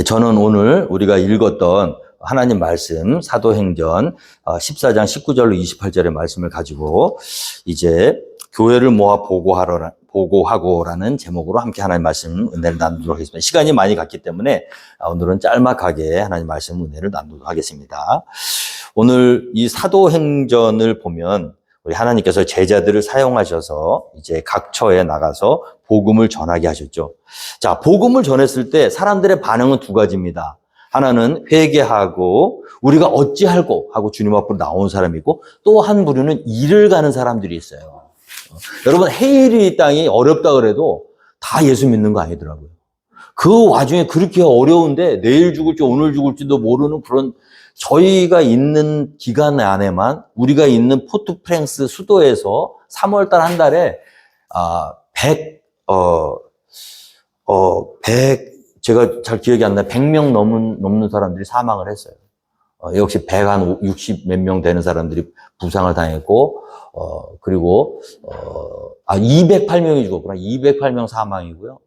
저는 오늘 우리가 읽었던 하나님 말씀 사도행전 14장 19절로 28절의 말씀을 가지고 이제 교회를 모아 보고하고라는 제목으로 함께 하나님 말씀 은혜를 나누도록 하겠습니다. 시간이 많이 갔기 때문에 오늘은 짤막하게 하나님 말씀 은혜를 나누도록 하겠습니다. 오늘 이 사도행전을 보면 우리 하나님께서 제자들을 사용하셔서 이제 각 처에 나가서 복음을 전하게 하셨죠. 자, 복음을 전했을 때 사람들의 반응은 두 가지입니다. 하나는 회개하고 우리가 어찌할꼬 하고 주님 앞으로 나온 사람이고, 또 한 부류는 일을 가는 사람들이 있어요. 여러분, 헤일이 이 땅이 어렵다 그래도 다 예수 믿는 거 아니더라고요. 그 와중에 그렇게 어려운데 내일 죽을지 오늘 죽을지도 모르는 그런, 저희가 있는 기간 안에만 우리가 있는 포트프랭스 수도에서 3월달 한 달에 100 제가 잘 기억이 안 나요. 100명 넘는 사람들이 사망을 했어요. 역시 160 몇 명 되는 사람들이 부상을 당했고, 그리고 208명이 죽었구나. 208명 사망이고요.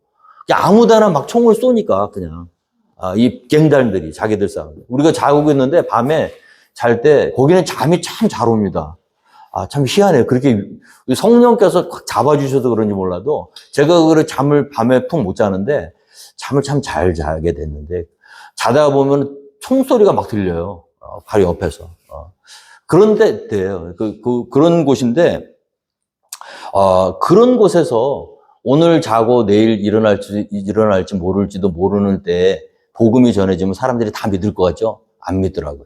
아무데나 막 총을 쏘니까 그냥 이 갱단들이 자기들 싸움. 우리가 자고 있는데 밤에 잘 때 거기는 잠이 참 잘 옵니다. 참 희한해요. 그렇게 성령께서 잡아주셔서 그런지 몰라도 제가 그래 잠을 밤에 푹 못 자는데 잠을 참 잘 자게 됐는데, 자다 보면 총소리가 막 들려요. 바로 옆에서. 그런 데예요. 그런 곳인데, 그런 곳에서 오늘 자고 내일 일어날지 모를지도 모르는 때 복음이 전해지면 사람들이 다 믿을 것 같죠? 안 믿더라고요.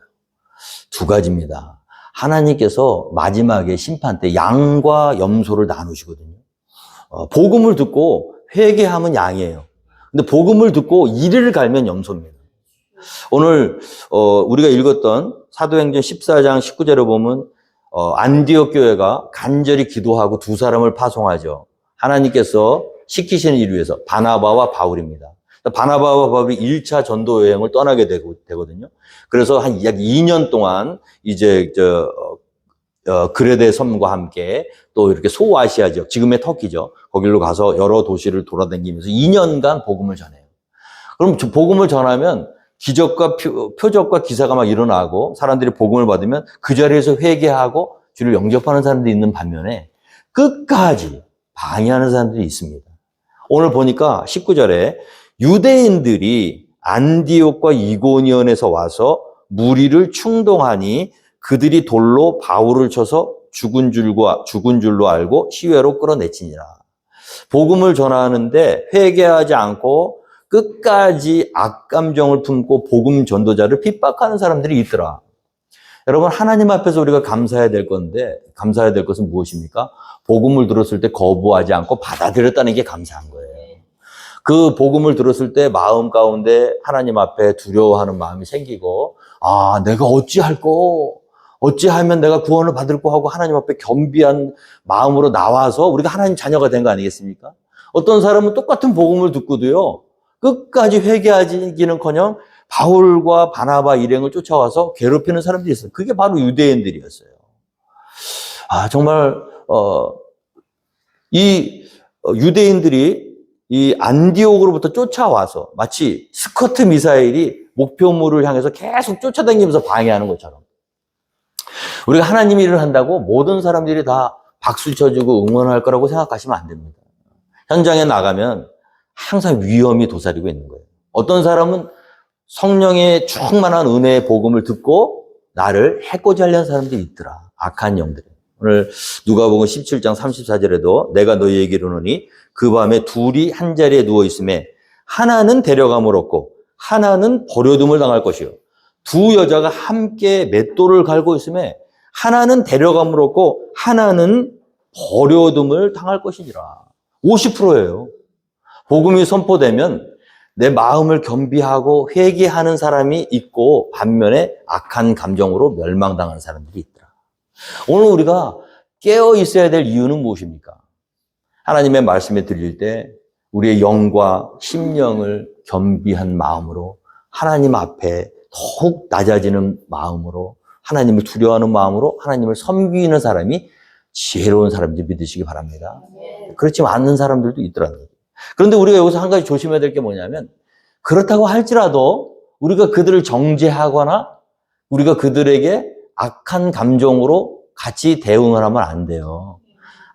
두 가지입니다. 하나님께서 마지막에 심판 때 양과 염소를 나누시거든요. 복음을 듣고 회개하면 양이에요. 근데 복음을 듣고 이를 갈면 염소입니다. 오늘 우리가 읽었던 사도행전 14장 19절에 보면 안디옥 교회가 간절히 기도하고 두 사람을 파송하죠. 하나님께서 시키시는 일을 위해서, 바나바와 바울입니다. 바나바와 바울이 1차 전도 여행을 떠나게 되거든요. 그래서 한 약 2년 동안 이제 그레데 섬과 함께 또 이렇게 소아시아 지역, 지금의 터키죠. 거기로 가서 여러 도시를 돌아다니면서 2년간 복음을 전해요. 그럼 복음을 전하면 기적과 표적과 기사가 막 일어나고 사람들이 복음을 받으면 그 자리에서 회개하고 주를 영접하는 사람들이 있는 반면에 끝까지 방해하는 사람들이 있습니다. 오늘 보니까 19절에 유대인들이 안디옥과 이고니온에서 와서 무리를 충동하니 그들이 돌로 바울을 쳐서 죽은 줄로 알고 시외로 끌어내치니라. 복음을 전하는데 회개하지 않고 끝까지 악감정을 품고 복음 전도자를 핍박하는 사람들이 있더라. 여러분, 하나님 앞에서 우리가 감사해야 될 건데, 감사해야 될 것은 무엇입니까? 복음을 들었을 때 거부하지 않고 받아들였다는 게 감사한 거예요. 그 복음을 들었을 때 마음 가운데 하나님 앞에 두려워하는 마음이 생기고, 내가 어찌하면 내가 구원을 받을 거 하고 하나님 앞에 겸비한 마음으로 나와서 우리가 하나님 자녀가 된 거 아니겠습니까? 어떤 사람은 똑같은 복음을 듣고도요, 끝까지 회개하기는커녕 바울과 바나바 일행을 쫓아와서 괴롭히는 사람들이 있어요. 그게 바로 유대인들이었어요. 정말 이 유대인들이 이 안디옥으로부터 쫓아와서 마치 스커트 미사일이 목표물을 향해서 계속 쫓아다니면서 방해하는 것처럼, 우리가 하나님 일을 한다고 모든 사람들이 다 박수 쳐주고 응원할 거라고 생각하시면 안 됩니다. 현장에 나가면 항상 위험이 도사리고 있는 거예요. 어떤 사람은 성령의 충만한 은혜의 복음을 듣고 나를 해코지 하려는 사람들이 있더라. 악한 영들이. 오늘 누가복음 17장 34절에도 내가 너희에게 이르노니 그 밤에 둘이 한 자리에 누워 있음에 하나는 데려감을 얻고 하나는 버려둠을 당할 것이요. 두 여자가 함께 맷돌을 갈고 있음에 하나는 데려감을 얻고 하나는 버려둠을 당할 것이니라. 50%예요. 복음이 선포되면 내 마음을 겸비하고 회개하는 사람이 있고 반면에 악한 감정으로 멸망당하는 사람들이 있더라. 오늘 우리가 깨어 있어야 될 이유는 무엇입니까? 하나님의 말씀에 들릴 때 우리의 영과 심령을 겸비한 마음으로 하나님 앞에 더욱 낮아지는 마음으로, 하나님을 두려워하는 마음으로 하나님을 섬기는 사람이 지혜로운 사람인지 믿으시기 바랍니다. 그렇지 않은 사람들도 있더라고요. 그런데 우리가 여기서 한 가지 조심해야 될 게 뭐냐면, 그렇다고 할지라도 우리가 그들을 정죄하거나 우리가 그들에게 악한 감정으로 같이 대응을 하면 안 돼요.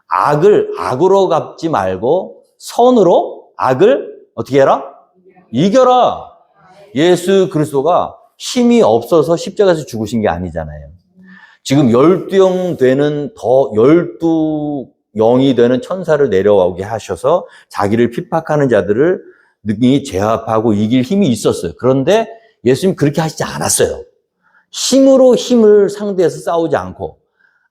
악을 악으로 갚지 말고 선으로 악을 어떻게 해라? 이겨라. 예수 그리스도가 힘이 없어서 십자가에서 죽으신 게 아니잖아요. 지금 12영 되는 12영이 되는 천사를 내려오게 하셔서 자기를 핍박하는 자들을 능히 제압하고 이길 힘이 있었어요. 그런데 예수님 그렇게 하시지 않았어요. 힘으로 힘을 상대해서 싸우지 않고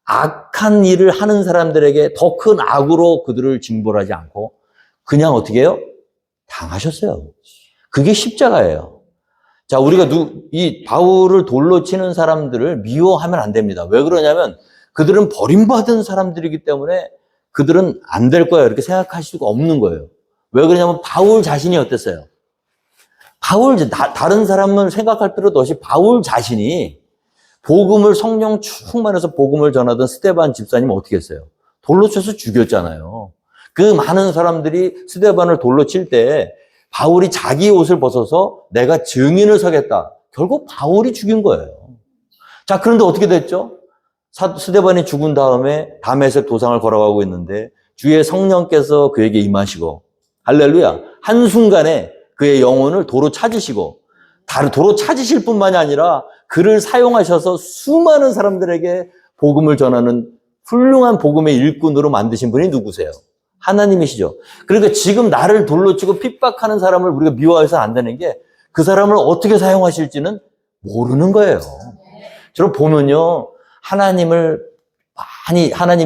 악한 일을 하는 사람들에게 더 큰 악으로 그들을 징벌하지 않고 그냥 어떻게 해요? 당하셨어요. 그게 십자가예요. 자, 우리가 이 바울을 돌로 치는 사람들을 미워하면 안 됩니다. 왜 그러냐면 그들은 버림받은 사람들이기 때문에 그들은 안 될 거예요. 이렇게 생각할 수가 없는 거예요. 왜 그러냐면 바울 자신이 어땠어요? 다른 사람을 생각할 필요도 없이 바울 자신이 복음을 성령 충만해서 복음을 전하던 스데반 집사님 어떻게 했어요? 돌로 쳐서 죽였잖아요. 그 많은 사람들이 스데반을 돌로 칠 때 바울이 자기 옷을 벗어서 내가 증인을 서겠다. 결국 바울이 죽인 거예요. 자, 그런데 어떻게 됐죠? 스데반이 죽은 다음에 다메섹 도상을 걸어가고 있는데 주의 성령께서 그에게 임하시고 할렐루야. 한순간에 그의 영혼을 도로 찾으시고 도로 찾으실 뿐만이 아니라 그를 사용하셔서 수많은 사람들에게 복음을 전하는 훌륭한 복음의 일꾼으로 만드신 분이 누구세요? 하나님이시죠. 그러니까 지금 나를 돌로 치고 핍박하는 사람을 우리가 미워해서는 안 되는 게 그 사람을 어떻게 사용하실지는 모르는 거예요. 저를 보면요. 하나님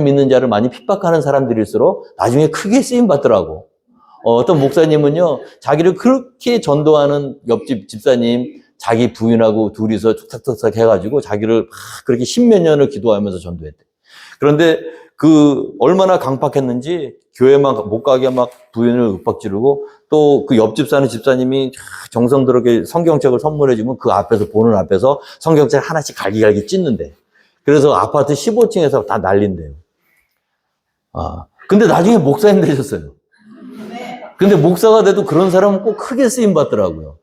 믿는 자를 많이 핍박하는 사람들일수록 나중에 크게 쓰임 받더라고. 어떤 목사님은요, 자기를 그렇게 전도하는 옆집 집사님, 자기 부인하고 둘이서 툭탁툭탁 해가지고 자기를 그렇게 십몇 년을 기도하면서 전도했대. 그런데 얼마나 강팍했는지 교회만 못 가게 막 부인을 윽박지르고 또 그 옆집 사는 집사님이 정성스럽게 성경책을 선물해주면 그 앞에서, 보는 앞에서 성경책 하나씩 갈기갈기 찢는데. 그래서 아파트 15층에서 다 날린대요. 근데 나중에 목사님 되셨어요. 근데 목사가 돼도 그런 사람은 꼭 크게 쓰임 받더라고요.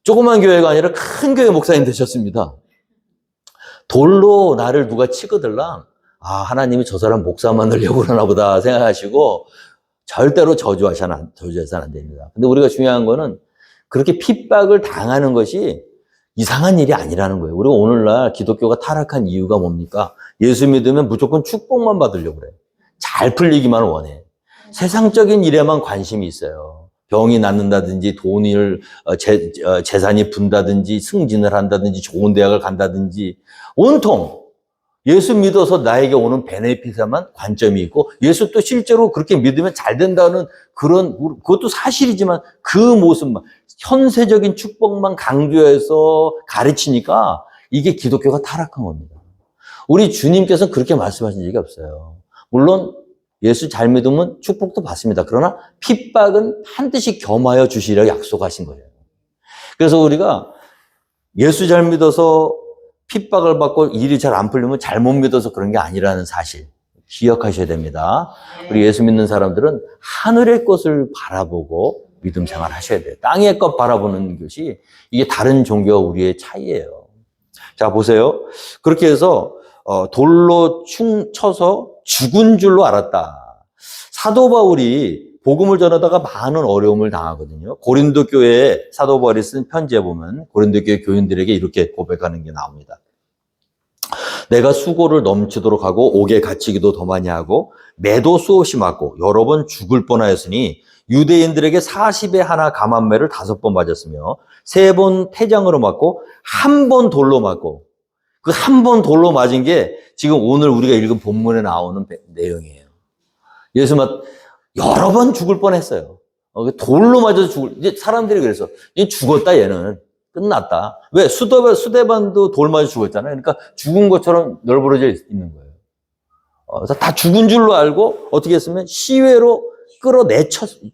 조그만 교회가 아니라 큰 교회 목사님 되셨습니다. 돌로 나를 누가 치거들랑 하나님이 저 사람 목사 만들려고 그러나 보다 생각하시고 절대로 저주해서는 안 됩니다. 근데 우리가 중요한 거는 그렇게 핍박을 당하는 것이 이상한 일이 아니라는 거예요. 우리가 오늘날 기독교가 타락한 이유가 뭡니까? 예수 믿으면 무조건 축복만 받으려고 그래. 잘 풀리기만 원해. 세상적인 일에만 관심이 있어요. 병이 낫는다든지 재산이 분다든지 승진을 한다든지 좋은 대학을 간다든지 온통 예수 믿어서 나에게 오는 베네핏에만 관점이 있고 예수 또 실제로 그렇게 믿으면 잘 된다는 그것도 사실이지만 그 모습만 현세적인 축복만 강조해서 가르치니까 이게 기독교가 타락한 겁니다. 우리 주님께서는 그렇게 말씀하신 적이 없어요. 물론 예수 잘 믿으면 축복도 받습니다. 그러나 핍박은 반드시 겸하여 주시리라고 약속하신 거예요. 그래서 우리가 예수 잘 믿어서 핍박을 받고 일이 잘 안 풀리면 잘못 믿어서 그런 게 아니라는 사실 기억하셔야 됩니다. 우리 예수 믿는 사람들은 하늘의 것을 바라보고 믿음 생활 하셔야 돼요. 땅의 것 바라보는 것이 이게 다른 종교와 우리의 차이예요. 자, 보세요. 그렇게 해서 돌로 쳐서 죽은 줄로 알았다. 사도 바울이 복음을 전하다가 많은 어려움을 당하거든요. 고린도 교회에 사도 바울이 쓴 편지에 보면 고린도 교회 교인들에게 이렇게 고백하는 게 나옵니다. 내가 수고를 넘치도록 하고 옥에 갇히기도 더 많이 하고 매도 수없이 맞고 여러 번 죽을 뻔하였으니 유대인들에게 40에 하나 감한매를 5번 맞았으며 3번 태장으로 맞고 1번 돌로 맞고 그 1번 돌로 맞은 게 지금 오늘 우리가 읽은 본문에 나오는 내용이에요. 예수 여러 번 죽을 뻔했어요. 돌로 맞아서 이제 사람들이 그래서 얘 죽었다 얘는 끝났다. 왜? 수데반도 돌 맞아 죽었잖아요. 그러니까 죽은 것처럼 널브러져 있는 거예요. 그래서 다 죽은 줄로 알고 어떻게 했으면 시외로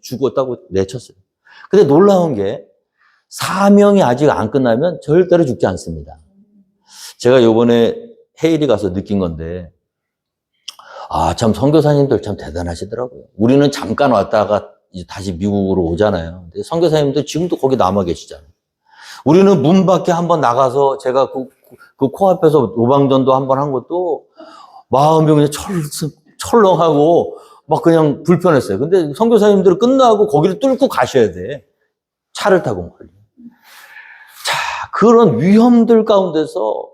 죽었다고 내쳤어요. 근데 놀라운 게 사명이 아직 안 끝나면 절대로 죽지 않습니다. 제가 요번에 헤일이 가서 느낀 건데 참 선교사님들 참 대단하시더라고요. 우리는 잠깐 왔다가 이제 다시 미국으로 오잖아요. 근데 선교사님들 지금도 거기 남아 계시잖아요. 우리는 문 밖에 한번 나가서 제가 그 코앞에서 노방전도 한번 한 것도 마음이 그냥 철렁하고 막 그냥 불편했어요. 근데 선교사님들 끝나고 거기를 뚫고 가셔야 돼. 차를 타고 멀리. 자, 그런 위험들 가운데서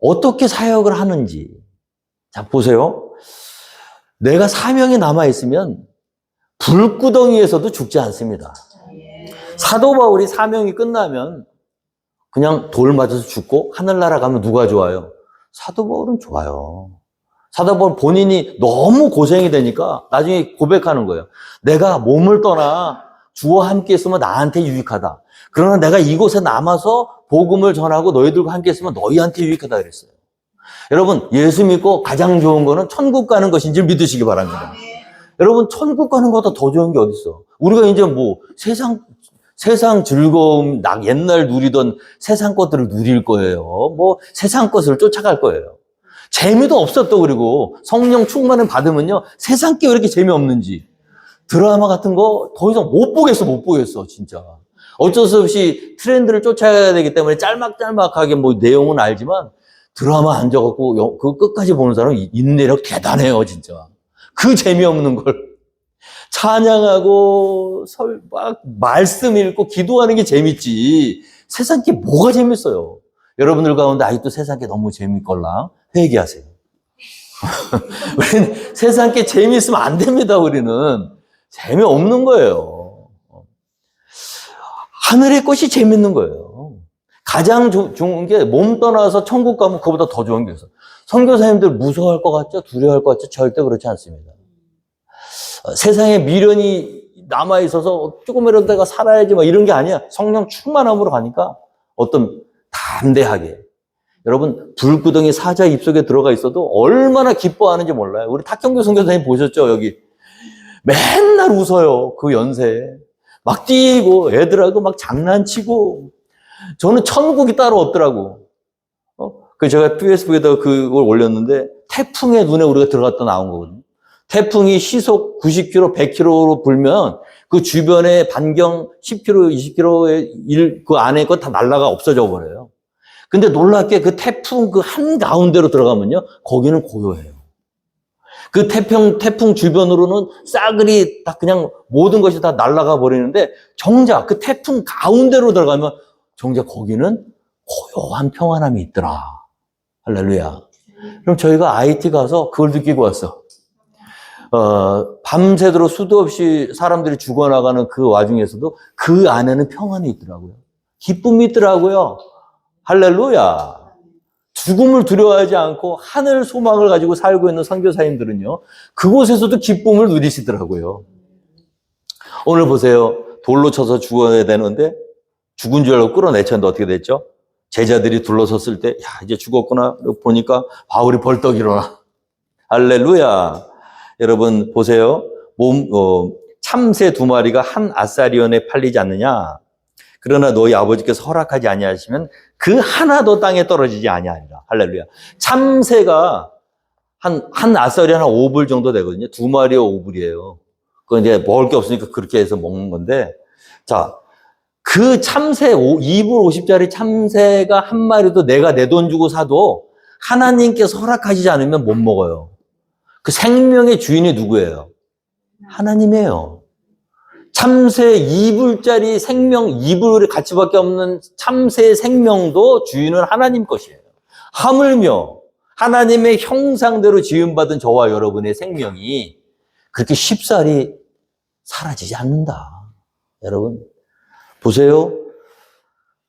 어떻게 사역을 하는지. 자, 보세요. 내가 사명이 남아있으면 불구덩이에서도 죽지 않습니다. 사도 바울이 사명이 끝나면 그냥 돌 맞아서 죽고 하늘나라 가면 누가 좋아요? 사도 바울은 좋아요. 사도 바울 본인이 너무 고생이 되니까 나중에 고백하는 거예요. 내가 몸을 떠나 주와 함께 있으면 나한테 유익하다. 그러나 내가 이곳에 남아서 복음을 전하고 너희들과 함께 있으면 너희한테 유익하다 그랬어요. 여러분, 예수 믿고 가장 좋은 거는 천국 가는 것인지 믿으시기 바랍니다. 여러분, 천국 가는 것보다 더 좋은 게 어디 있어? 우리가 이제 뭐 세상 즐거움, 옛날 누리던 세상 것들을 누릴 거예요. 뭐 세상 것을 쫓아갈 거예요. 재미도 없어. 또 그리고 성령 충만을 받으면요, 세상 게 왜 이렇게 재미없는지. 드라마 같은 거 더 이상 못 보겠어 진짜. 어쩔 수 없이 트렌드를 쫓아가야 되기 때문에 짤막짤막하게 뭐 내용은 알지만 드라마 앉아갖고 그 끝까지 보는 사람 인내력 대단해요 진짜. 그 재미없는 걸 찬양하고 막 말씀 읽고 기도하는 게 재밌지. 세상 게 뭐가 재밌어요? 여러분들 가운데 아직도 세상 게 너무 재밌걸랑 회개하세요. 우리는 세상 게 재미있으면 안 됩니다. 우리는 재미없는 거예요. 하늘의 것이 재밌는 거예요. 가장 좋은 게 몸 떠나서 천국 가면 그보다 더 좋은 게 있어. 선교사님들 무서워할 것 같죠? 두려워할 것 같죠? 절대 그렇지 않습니다. 세상에 미련이 남아있어서 조금이라도 내가 살아야지 막 이런 게 아니야. 성령 충만함으로 가니까 어떤 담대하게. 여러분, 불구덩이 사자 입속에 들어가 있어도 얼마나 기뻐하는지 몰라요. 우리 탁경규 선교사님 보셨죠? 여기. 맨날 웃어요. 그 연세에. 막 뛰고 애들하고 막 장난치고. 저는 천국이 따로 없더라고. 그 제가 페이스북에다가 그걸 올렸는데 태풍의 눈에 우리가 들어갔다 나온 거거든요. 태풍이 시속 90km, 100km로 불면 그 주변에 반경 10km, 20km의 그 안에 거 다 날라가 없어져 버려요. 근데 놀랍게 그 태풍 그 한가운데로 들어가면요, 거기는 고요해요. 그 태풍 주변으로는 싸그리 다 그냥 모든 것이 다 날아가 버리는데 정작 그 태풍 가운데로 들어가면 정작 거기는 고요한 평안함이 있더라. 할렐루야. 그럼 저희가 IT 가서 그걸 느끼고 왔어. 밤새도록 수도 없이 사람들이 죽어나가는 그 와중에서도 그 안에는 평안이 있더라고요. 기쁨이 있더라고요. 할렐루야. 죽음을 두려워하지 않고 하늘 소망을 가지고 살고 있는 선교사님들은요, 그곳에서도 기쁨을 누리시더라고요. 오늘 보세요. 돌로 쳐서 죽어야 되는데 죽은 줄 알고 끌어내쳤는데 어떻게 됐죠? 제자들이 둘러섰을 때, 야, 이제 죽었구나. 보니까 바울이 벌떡 일어나. 할렐루야. 여러분 보세요. 참새 2마리가 한 아사리온에 팔리지 않느냐? 그러나 너희 아버지께서 허락하지 아니하시면 그 하나도 땅에 떨어지지 아니하리라. 할렐루야. 참새가 한 아사리온 한 5불 정도 되거든요. 2마리에 5불이에요. 그건 이제 먹을 게 없으니까 그렇게 해서 먹는 건데, 자, 그 참새 2불 50짜리 참새가 한 마리도 내가 내 돈 주고 사도 하나님께서 허락하시지 않으면 못 먹어요. 그 생명의 주인이 누구예요? 하나님이에요. 참새 2불짜리 생명, 2불의 가치밖에 없는 참새의 생명도 주인은 하나님 것이에요. 하물며 하나님의 형상대로 지음받은 저와 여러분의 생명이 그렇게 쉽사리 사라지지 않는다. 여러분 보세요.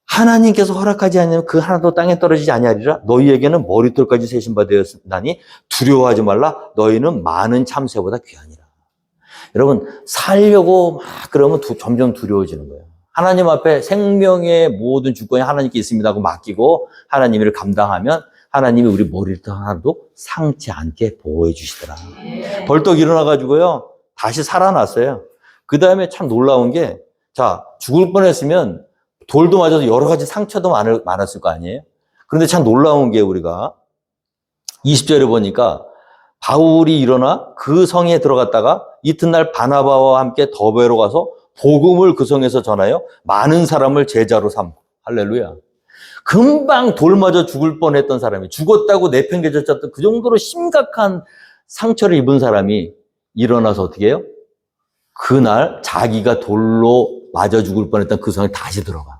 하나님께서 허락하지 않으면 그 하나도 땅에 떨어지지 아니하리라. 너희에게는 머리털까지 세신 바 되었나니 두려워하지 말라. 너희는 많은 참새보다 귀하니라. 여러분 살려고 막 그러면 점점 두려워지는 거예요. 하나님 앞에 생명의 모든 주권이 하나님께 있습니다 하고 맡기고 하나님 일을 감당하면 하나님이 우리 머리털 하나도 상치 않게 보호해 주시더라. 벌떡 일어나가지고요 다시 살아났어요. 그 다음에 참 놀라운 게, 자, 죽을 뻔했으면 돌도 맞아서 여러 가지 상처도 많았을 거 아니에요? 그런데 참 놀라운 게 우리가 20절에 보니까 바울이 일어나 그 성에 들어갔다가 이튿날 바나바와 함께 더베로 가서 복음을 그 성에서 전하여 많은 사람을 제자로 삼고. 할렐루야. 금방 돌 맞아 죽을 뻔했던 사람이, 죽었다고 내팽개쳤던 그 정도로 심각한 상처를 입은 사람이 일어나서 어떻게 해요? 그날 자기가 돌로 맞아 죽을 뻔했던 그 성에 다시 들어가.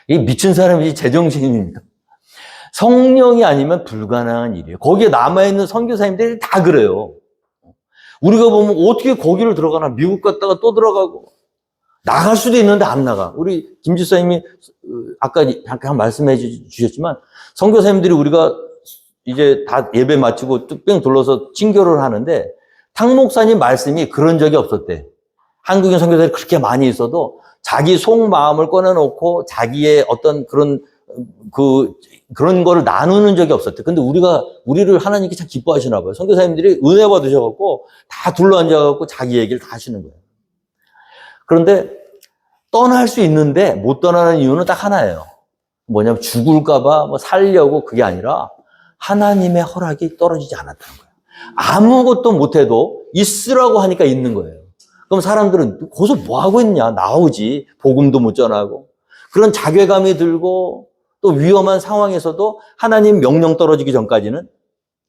이 미친 사람이지 제정신입니까? 성령이 아니면 불가능한 일이에요. 거기에 남아있는 선교사님들이 다 그래요. 우리가 보면 어떻게 거기를 들어가나, 미국 갔다가 또 들어가고, 나갈 수도 있는데 안 나가. 우리 김 지사님이 아까 잠깐 말씀해 주셨지만, 선교사님들이 우리가 이제 다 예배 마치고 뚝뺑 둘러서 친교를 하는데, 탕 목사님 말씀이 그런 적이 없었대. 한국인 선교사들이 그렇게 많이 있어도 자기 속마음을 꺼내놓고 자기의 어떤 그런 거를 나누는 적이 없었대. 근데 우리를 하나님께 참 기뻐하시나 봐요. 선교사님들이 은혜 받으셔갖고 다 둘러앉아갖고 자기 얘기를 다 하시는 거예요. 그런데 떠날 수 있는데 못 떠나는 이유는 딱 하나예요. 뭐냐면 죽을까봐 살려고, 그게 아니라 하나님의 허락이 떨어지지 않았다는 거예요. 아무것도 못해도 있으라고 하니까 있는 거예요. 그럼 사람들은 거기서 뭐 하고 있냐? 나오지. 복음도 못 전하고. 그런 자괴감이 들고 또 위험한 상황에서도 하나님 명령 떨어지기 전까지는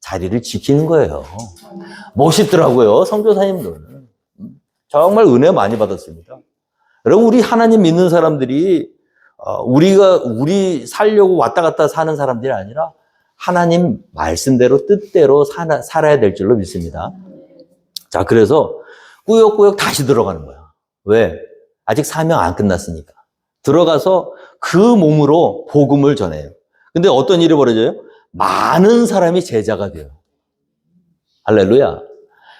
자리를 지키는 거예요. 멋있더라고요, 선교사님들은. 정말 은혜 많이 받았습니다. 여러분, 우리 하나님 믿는 사람들이 우리 살려고 왔다 갔다 사는 사람들이 아니라 하나님 말씀대로 뜻대로 살아야 될 줄로 믿습니다. 자, 그래서 꾸역꾸역 다시 들어가는 거야. 왜? 아직 사명 안 끝났으니까. 들어가서 그 몸으로 복음을 전해요. 근데 어떤 일이 벌어져요? 많은 사람이 제자가 돼요. 할렐루야.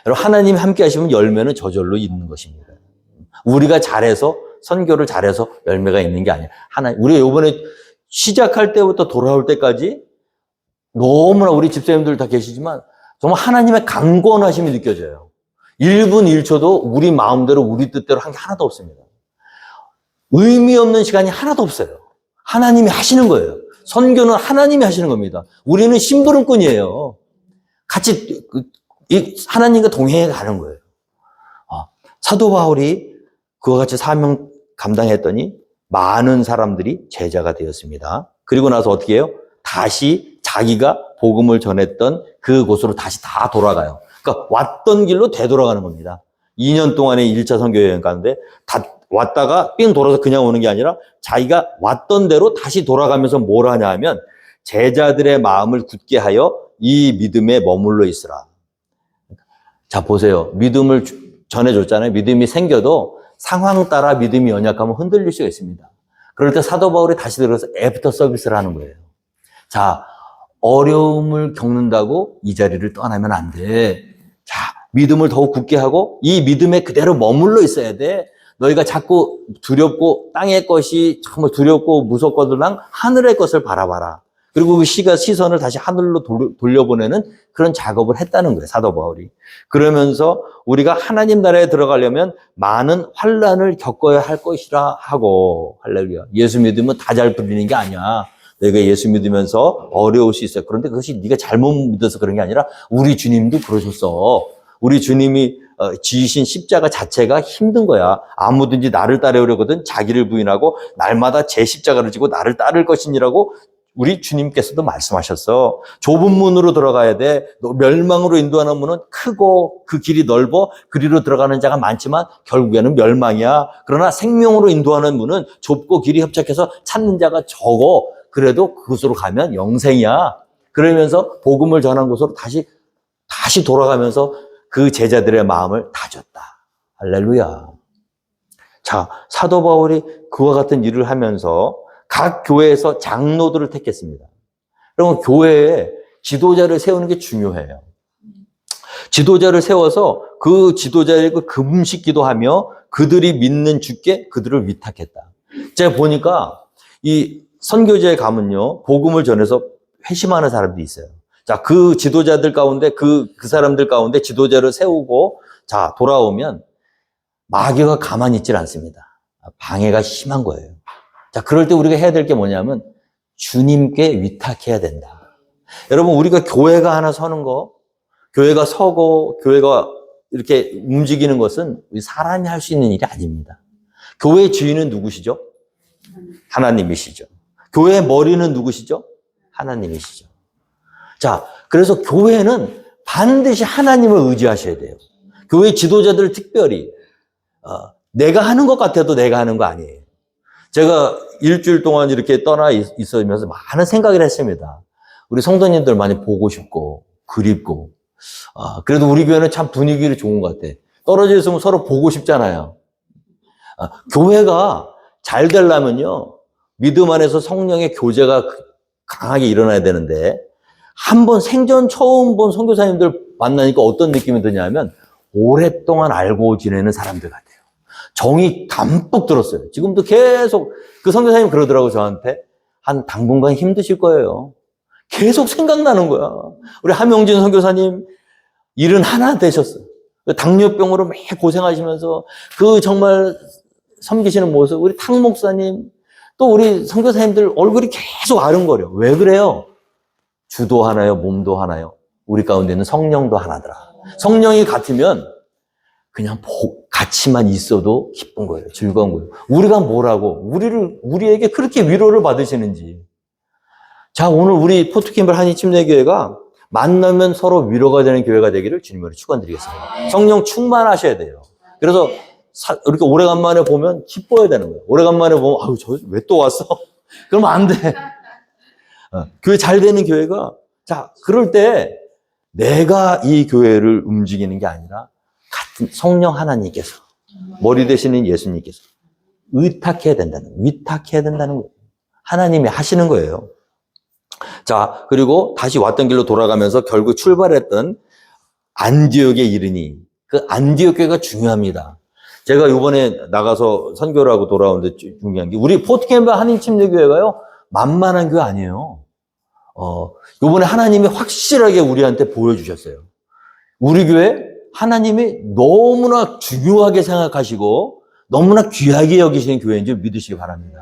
여러분, 하나님이 함께 하시면 열매는 저절로 있는 것입니다. 우리가 잘해서, 선교를 잘해서 열매가 있는 게 아니야. 우리가 이번에 시작할 때부터 돌아올 때까지 너무나 우리 집사님들 다 계시지만 정말 하나님의 강권하심이 느껴져요. 1분 1초도 우리 마음대로 우리 뜻대로 한 게 하나도 없습니다. 의미 없는 시간이 하나도 없어요. 하나님이 하시는 거예요. 선교는 하나님이 하시는 겁니다. 우리는 심부름꾼이에요. 같이 하나님과 동행해 가는 거예요. 사도 바울이 그와 같이 사명 감당했더니 많은 사람들이 제자가 되었습니다. 그리고 나서 어떻게 해요? 다시 자기가 복음을 전했던 그곳으로 다시 다 돌아가요. 그러니까 왔던 길로 되돌아가는 겁니다. 2년 동안의 1차 선교 여행 가는데 다 왔다가 삥 돌아서 그냥 오는 게 아니라 자기가 왔던 대로 다시 돌아가면서 뭘 하냐 하면 제자들의 마음을 굳게 하여 이 믿음에 머물러 있으라. 자, 보세요. 믿음을 전해줬잖아요. 믿음이 생겨도 상황 따라 믿음이 연약하면 흔들릴 수가 있습니다. 그럴 때 사도 바울이 다시 들어서 애프터 서비스를 하는 거예요. 자, 어려움을 겪는다고 이 자리를 떠나면 안 돼. 자, 믿음을 더욱 굳게 하고 이 믿음에 그대로 머물러 있어야 돼. 너희가 자꾸 두렵고 땅의 것이 정말 두렵고 무섭거든 하늘의 것을 바라봐라. 그리고 그 시선을 다시 하늘로 돌려보내는 그런 작업을 했다는 거예요, 사도 바울이. 그러면서 우리가 하나님 나라에 들어가려면 많은 환난을 겪어야 할 것이라 하고, 할렐루야. 예수 믿으면 다 잘 풀리는 게 아니야. 너희가 예수 믿으면서 어려울 수 있어요. 그런데 그것이 네가 잘못 믿어서 그런 게 아니라 우리 주님도 그러셨어. 우리 주님이 지으신 십자가 자체가 힘든 거야. 아무든지 나를 따르려거든 자기를 부인하고 날마다 제 십자가를 지고 나를 따를 것이니라고 우리 주님께서도 말씀하셨어. 좁은 문으로 들어가야 돼. 멸망으로 인도하는 문은 크고 그 길이 넓어 그리로 들어가는 자가 많지만 결국에는 멸망이야. 그러나 생명으로 인도하는 문은 좁고 길이 협착해서 찾는 자가 적어. 그래도 그곳으로 가면 영생이야. 그러면서 복음을 전한 곳으로 다시 돌아가면서 그 제자들의 마음을 다졌다. 할렐루야. 자, 사도 바울이 그와 같은 일을 하면서 각 교회에서 장로들을 택했습니다. 여러분, 교회에 지도자를 세우는 게 중요해요. 지도자를 세워서 그 지도자에게 금식 기도하며 그들이 믿는 주께 그들을 위탁했다. 제가 보니까 이 선교지에 가면요, 복음을 전해서 회심하는 사람들이 있어요. 자, 그 지도자들 가운데, 그 사람들 가운데 지도자를 세우고, 자, 돌아오면 마귀가 가만히 있질 않습니다. 방해가 심한 거예요. 자, 그럴 때 우리가 해야 될 게 뭐냐면, 주님께 위탁해야 된다. 여러분, 우리가 교회가 하나 서는 거, 교회가 서고 교회가 이렇게 움직이는 것은 사람이 할 수 있는 일이 아닙니다. 교회의 주인은 누구시죠? 하나님이시죠. 교회의 머리는 누구시죠? 하나님이시죠. 자, 그래서 교회는 반드시 하나님을 의지하셔야 돼요. 교회 지도자들 특별히 내가 하는 것 같아도 내가 하는 거 아니에요. 제가 일주일 동안 이렇게 떠나 있으면서 많은 생각을 했습니다. 우리 성도님들 많이 보고 싶고 그립고 그래도 우리 교회는 참 분위기가 좋은 것 같아. 떨어져 있으면 서로 보고 싶잖아요. 교회가 잘 되려면요, 믿음 안에서 성령의 교제가 강하게 일어나야 되는데, 한 번 생전 처음 본 선교사님들 만나니까 어떤 느낌이 드냐면 오랫동안 알고 지내는 사람들 같아요. 정이 담뿍 들었어요. 지금도 계속 그 선교사님 그러더라고요, 저한테. 한 당분간 힘드실 거예요. 계속 생각나는 거야. 우리 하명진 선교사님 71 되셨어요. 당뇨병으로 매 고생하시면서 그 정말 섬기시는 모습, 우리 탕 목사님, 또 우리 선교사님들 얼굴이 계속 아른거려. 왜 그래요? 주도 하나요? 몸도 하나요? 우리 가운데는 성령도 하나더라. 성령이 같으면 그냥 같이만 있어도 기쁜 거예요. 즐거운 거예요. 우리가 뭐라고, 우리에게 그렇게 위로를 받으시는지. 자, 오늘 우리 포트캠블 한인침례교회가 만나면 서로 위로가 되는 교회가 되기를 주님으로 축원드리겠습니다. 성령 충만하셔야 돼요. 그래서 이렇게 오래간만에 보면 기뻐야 되는 거예요. 오래간만에 보면 아유, 저 왜 또 왔어? 그러면 안 돼. 교회 잘 되는 교회가, 자, 그럴 때 내가 이 교회를 움직이는 게 아니라 같은 성령 하나님께서, 머리 되시는 예수님께서 위탁해야 된다는 거예요. 하나님이 하시는 거예요. 자, 그리고 다시 왔던 길로 돌아가면서 결국 출발했던 안디옥에 이르니, 그 안디옥 교회가 중요합니다. 제가 이번에 나가서 선교를 하고 돌아오는데 중요한 게, 우리 포트캠블 한인침례교회가요, 만만한 교회 아니에요. 이번에 하나님이 확실하게 우리한테 보여주셨어요. 우리 교회 하나님이 너무나 중요하게 생각하시고 너무나 귀하게 여기시는 교회인 줄 믿으시기 바랍니다.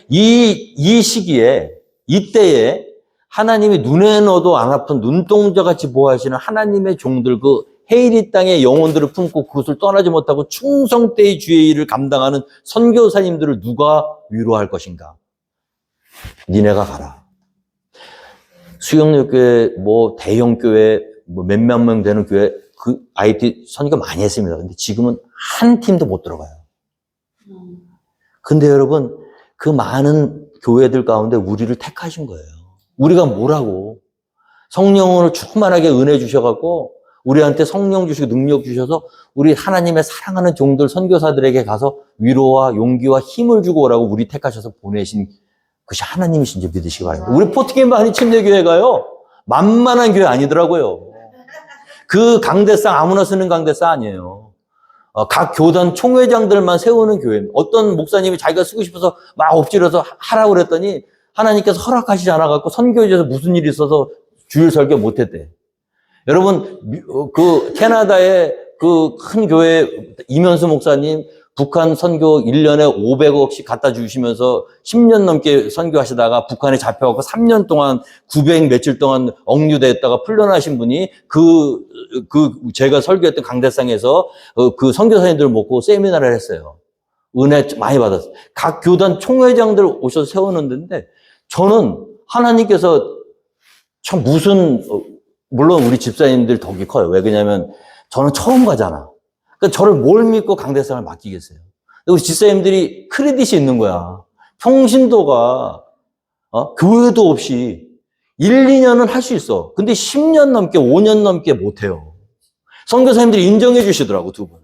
이 시기에, 이때에 하나님이 눈에 넣어도 안 아픈 눈동자같이 보호하시는 하나님의 종들, 그 헤이리 땅의 영혼들을 품고 그것을 떠나지 못하고 충성되이 주의 일을 감당하는 선교사님들을 누가 위로할 것인가? 니네가 가라. 수영역교회, 대형 교회, 몇몇 명 되는 교회, 그 IT 선교 많이 했습니다. 근데 지금은 한 팀도 못 들어가요. 근데 여러분, 그 많은 교회들 가운데 우리를 택하신 거예요. 우리가 뭐라고? 성령을 충만하게 은혜 주셔갖고, 우리한테 성령 주시고 능력 주셔서 우리 하나님의 사랑하는 종들, 선교사들에게 가서 위로와 용기와 힘을 주고 오라고 우리 택하셔서 보내신 그것이 하나님이신지 믿으시기 바랍니다. 우리 포트캠블 한인침례교회가요, 만만한 교회 아니더라고요. 그 강대상, 아무나 쓰는 강대상 아니에요. 각 교단 총회장들만 세우는 교회. 어떤 목사님이 자기가 쓰고 싶어서 막 엎질러서 하라고 그랬더니 하나님께서 허락하시지 않아갖고 선교지에서 무슨 일이 있어서 주일 설교 못했대. 여러분, 그 캐나다의 그 큰 교회 이면수 목사님, 북한 선교 1년에 500억씩 갖다 주시면서 10년 넘게 선교하시다가 북한에 잡혀갖고 3년 동안 900 며칠 동안 억류됐다가 풀려나신 분이 제가 설교했던 강대상에서 그 선교사님들 모고 세미나를 했어요. 은혜 많이 받았어요. 각 교단 총회장들 오셔서 세우는데, 저는 하나님께서 참 물론 우리 집사님들 덕이 커요. 왜 그러냐면 저는 처음 가잖아. 그러니까 저를 뭘 믿고 강대상을 맡기겠어요. 우리 집사님들이 크레딧이 있는 거야. 평신도가 교회도 없이 1, 2년은 할 수 있어. 근데 10년 넘게 5년 넘게 못해요. 선교사님들이 인정해 주시더라고, 두 분.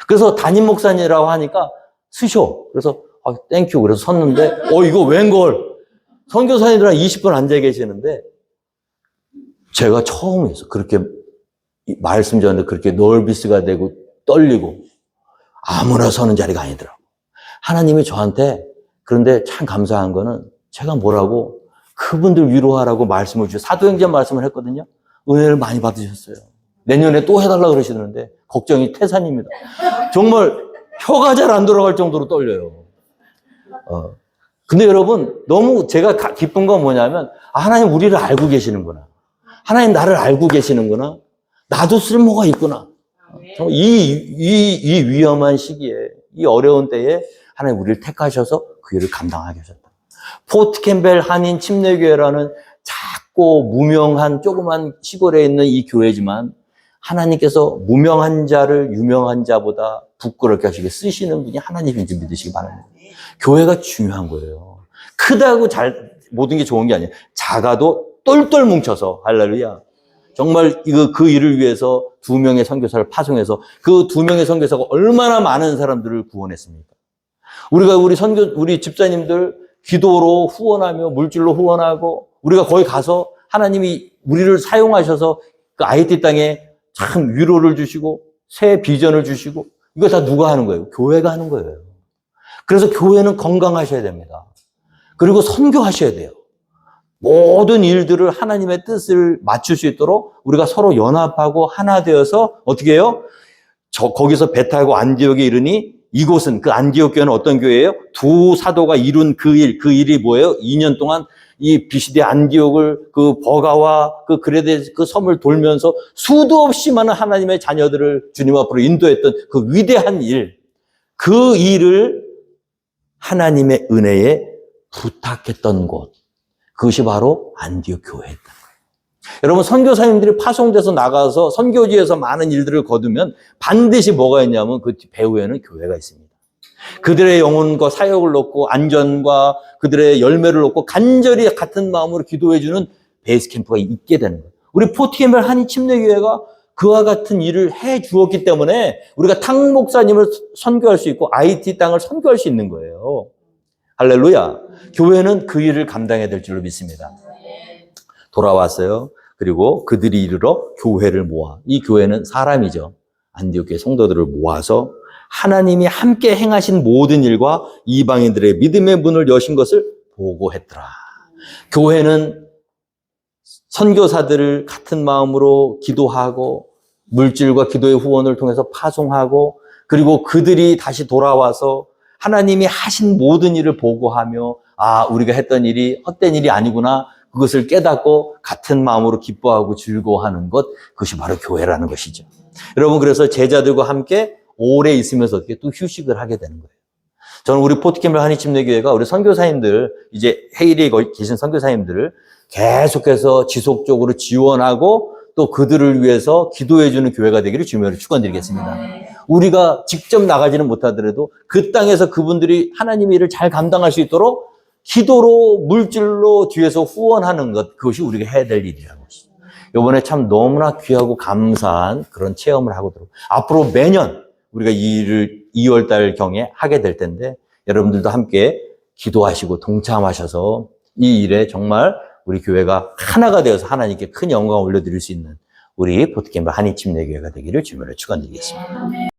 그래서 담임 목사님이라고 하니까 쓰셔. 그래서 땡큐. 그래서 섰는데 이거 웬걸. 선교사님들 한 20분 앉아 계시는데 제가 처음이었어. 그렇게 말씀 전에 그렇게 널비스가 되고 떨리고 아무나 서는 자리가 아니더라고. 하나님이 저한테, 그런데 참 감사한 거는 제가 뭐라고 그분들 위로하라고 말씀을 주셔서 사도행전 말씀을 했거든요. 은혜를 많이 받으셨어요. 내년에 또 해달라고 그러시는데 걱정이 태산입니다. 정말 혀가 잘 안 돌아갈 정도로 떨려요. 근데 여러분, 너무 제가 기쁜 건 뭐냐면, 하나님 우리를 알고 계시는구나. 하나님 나를 알고 계시는구나. 나도 쓸모가 있구나. 이 위험한 시기에, 이 어려운 때에 하나님 우리를 택하셔서 그 일을 감당하게 하셨다. 포트 캠벨 한인 침례교회라는 작고 무명한 조그만 시골에 있는 이 교회지만 하나님께서 무명한 자를 유명한 자보다 부끄럽게 하시게 쓰시는 분이 하나님인 줄 믿으시기 바랍니다. 교회가 중요한 거예요. 크다고 모든 게 좋은 게 아니에요. 작아도 똘똘 뭉쳐서, 할렐루야. 정말 그 일을 위해서 2명의 선교사를 파송해서 그 2명의 선교사가 얼마나 많은 사람들을 구원했습니까? 우리 집사님들 기도로 후원하며 물질로 후원하고 우리가 거기 가서 하나님이 우리를 사용하셔서 그 IT 땅에 참 위로를 주시고 새 비전을 주시고 이거 다 누가 하는 거예요? 교회가 하는 거예요. 그래서 교회는 건강하셔야 됩니다. 그리고 선교하셔야 돼요. 모든 일들을 하나님의 뜻을 맞출 수 있도록 우리가 서로 연합하고 하나 되어서 어떻게 해요? 거기서 배 타고 안디옥에 이르니 이곳은 그 안디옥 교회는 어떤 교회예요? 2 사도가 이룬 그 일이 뭐예요? 2년 동안 이 비시대 안디옥을 그 버가와 그 그레데 그 섬을 돌면서 수도 없이 많은 하나님의 자녀들을 주님 앞으로 인도했던 그 위대한 일, 그 일을 하나님의 은혜에 부탁했던 곳, 그것이 바로 안디옥 교회였다. 여러분, 선교사님들이 파송돼서 나가서 선교지에서 많은 일들을 거두면 반드시 뭐가 있냐면 그 배후에는 교회가 있습니다. 그들의 영혼과 사역을 놓고 안전과 그들의 열매를 놓고 간절히 같은 마음으로 기도해주는 베이스 캠프가 있게 되는 거예요. 우리 포티엠벨 한인 침례교회가 그와 같은 일을 해 주었기 때문에 우리가 탕 목사님을 선교할 수 있고 IT 땅을 선교할 수 있는 거예요. 할렐루야. 교회는 그 일을 감당해야 될 줄로 믿습니다. 돌아왔어요. 그리고 그들이 이르러 교회를 모아. 이 교회는 사람이죠. 안디옥 교회 성도들을 모아서 하나님이 함께 행하신 모든 일과 이방인들의 믿음의 문을 여신 것을 보고했더라. 교회는 선교사들을 같은 마음으로 기도하고 물질과 기도의 후원을 통해서 파송하고 그리고 그들이 다시 돌아와서 하나님이 하신 모든 일을 보고하며 우리가 했던 일이 헛된 일이 아니구나. 그것을 깨닫고 같은 마음으로 기뻐하고 즐거워하는 것, 그것이 바로 교회라는 것이죠. 여러분, 그래서 제자들과 함께 오래 있으면서 어떻게 또 휴식을 하게 되는 거예요. 저는 우리 포트캠벨 한인침례교회가 우리 선교사님들, 이제 헤일에 계신 선교사님들을 계속해서 지속적으로 지원하고 또 그들을 위해서 기도해주는 교회가 되기를 주님으로 축원드리겠습니다. 우리가 직접 나가지는 못하더라도 그 땅에서 그분들이 하나님의 일을 잘 감당할 수 있도록 기도로 물질로 뒤에서 후원하는 것, 그것이 우리가 해야 될 일이라는 것이죠. 이번에 참 너무나 귀하고 감사한 그런 체험을 하고 들어요. 앞으로 매년 우리가 이 일을 2월 달 경에 하게 될 텐데 여러분들도 함께 기도하시고 동참하셔서 이 일에 정말 우리 교회가 하나가 되어서 하나님께 큰 영광을 올려드릴 수 있는 우리 포트캠벨 한인침례교회가 되기를 주님으로 축원드리겠습니다.